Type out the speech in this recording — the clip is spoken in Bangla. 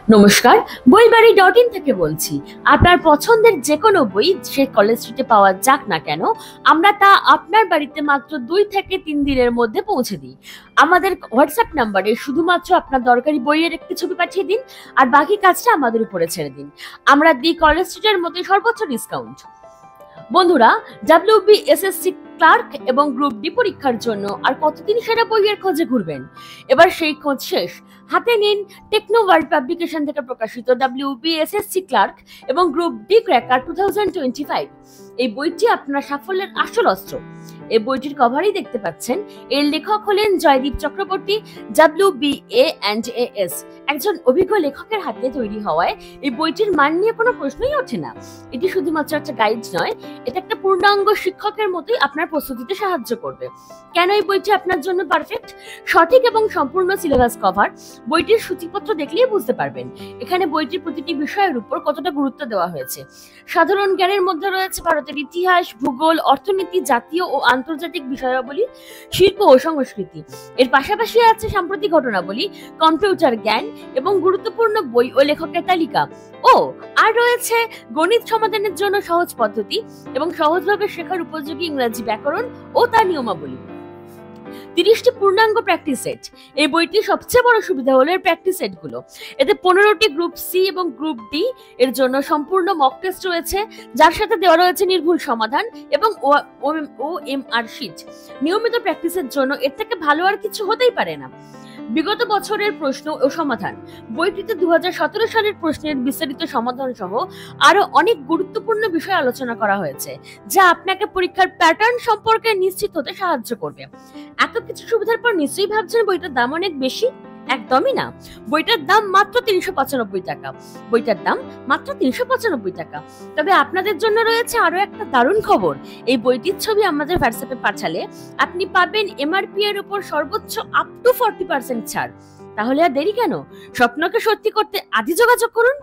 নমস্কার, বইবাড়ি.in থেকে বলছি। আপনার পছন্দের যে কোনো বই সে কলেজ স্ট্রিটে পাওয়া যাক না কেন, আমরা তা আপনার বাড়িতে মাত্র 2 থেকে 3 দিনের মধ্যে পৌঁছে দিই। আমাদের হোয়াটসঅ্যাপ নাম্বারে শুধুমাত্র আপনার দরকারি বইয়ের একটি ছবি পাঠিয়ে দিন, আর বাকি কাজটা আমাদের উপরে ছেড়ে দিন। আমরা দিই কলেজ স্ট্রিটের মধ্যে সর্বোচ্চ ডিসকাউন্ট। বন্ধুরা, WBSSC ক্লার্ক এবং গ্রুপ ডি পরীক্ষার জন্য আর কতদিন সেরা বইয়ের খোঁজে ঘুরবেন? এবার সেই খোঁজ শেষ। হাতে নিন টেকনো ওয়ার্ল্ড পাবলিকেশন থেকে প্রকাশিত WBSSC ক্লার্ক এবং গ্রুপ ডি ক্র্যাকার 2025। এই বইটি আপনার সাফল্যের আসল অস্ত্র। এই বইটির কভারেই দেখতে পাচ্ছেন, এর লেখক হলেন জয়দীপ চক্রবর্তী, WBA&AS। একজন অভিজ্ঞ লেখকের হাতে তৈরি হওয়ায় এই বইটির মান নিয়ে কোনো প্রশ্নই ওঠে না। এটি শুধুমাত্র একটা গাইড নয়, এটা একটা পূর্ণাঙ্গ শিক্ষকের মতোই আপনার প্রস্তুতিতে সাহায্য করবে। কেন এই বইটি আপনার জন্য পারফেক্ট? সঠিক এবং সম্পূর্ণ সিলেবাস কভার। বইটির সূচিপত্র দেখলেই বুঝতে পারবেন এখানে বইটির প্রতিটি বিষয়ের উপর কতটা গুরুত্ব দেওয়া হয়েছে। সাধারণ জ্ঞানের মধ্যে রয়েছে ভারতের ইতিহাস, ভূগোল, অর্থনীতি, জাতীয় ও আন্তর্জাতিক বিষয়াবলী, শিল্প ও সংস্কৃতি। এর পাশাপাশি আছে সাম্প্রতিক ঘটনাবলী, কম্পিউটার জ্ঞান এবং গুরুত্বপূর্ণ বই ও লেখকের তালিকা। আর রয়েছে গণিত সমাধানের জন্য সহজ পদ্ধতি এবং সহজভাবে শেখার উপযোগী ইংরেজি ব্যাকরণ ও তার নিয়মাবলী। 30টি পূর্ণাঙ্গ প্র্যাকটিস সেট। এই বইটির সবচেয়ে বড় সুবিধা হলো এর প্র্যাকটিস সেট গুলো। এতে 15টি গ্রুপ সি এবং গ্রুপ ডি এর জন্য সম্পূর্ণ মক টেস্ট রয়েছে, যার সাথে দেওয়া রয়েছে নির্ভুল সমাধান এবং OMR শীট। নিয়মিত প্র্যাকটিসের জন্য এর থেকে ভালো আর কিছু হতেই পারে না। বিগত বছরের প্রশ্ন ও সমাধান। বইটিতে 2017 সালের প্রশ্নের বিস্তারিত সমাধান সহ আরো অনেক গুরুত্বপূর্ণ বিষয় আলোচনা করা হয়েছে, যা আপনাকে পরীক্ষার প্যাটার্ন সম্পর্কে নিশ্চিত হতে সাহায্য করবে। এত কিছু সুবিধার পর নিশ্চয়ই ভাবছেন বইটার দাম অনেক বেশি। একদমই না, বইটার দাম মাত্র 395 টাকা। বইটার দাম মাত্র 395 টাকা। তবে আপনাদের জন্য রয়েছে আরো একটা দারুণ খবর। এই বইটির ছবি আমাদের হোয়াটসঅ্যাপে পাঠালে আপনি পাবেন MRP এর উপর সর্বোচ্চ আপ টু 40% ছাড়। তাহলে আর দেরি কেন? স্বপ্নকে সত্যি করতে আজই যোগাযোগ করুন।